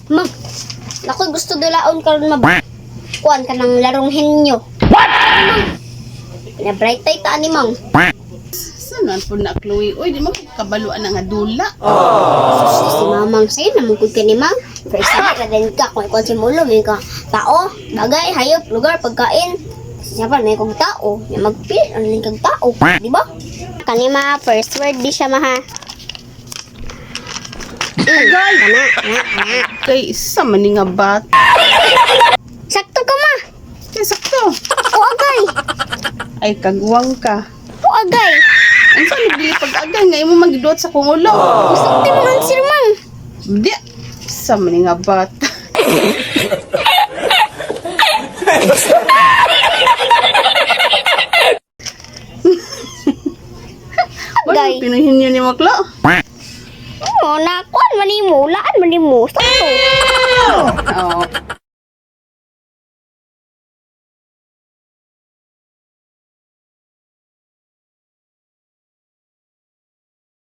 Mang, ako'y gusto dulaon karon kuan ka ng larong henyo. What? Pinabright tay ta ni Mang. Sanan po na, Chloe? Uy, di mo kabaluan nga dula. Si Mamang sa'yo, namungkod ka ni Mang. First time, kadin ka, kung ikon si Mulo, may ka tao, bagay, hayop, lugar, pagkain. Siyempre, may kong tao, may magpil, ano lang kang tao, di ba? Kanima, first word, di siya maha. Kana. Kay isa man ni nga bat. Sakto ka, ma. Kay sakto. O agay. Ay, kagwang ka. O agay. Ang saan nabili pag-agay nga imo magidot sa kong ulo. Sakto mo lang, sir, Mang. Di. Isa man ni nga bat. Agay. Wala pinuhin niyo ni Maklo. Oo, nakuan, manimo, laan, manimo. Sakto. Oo,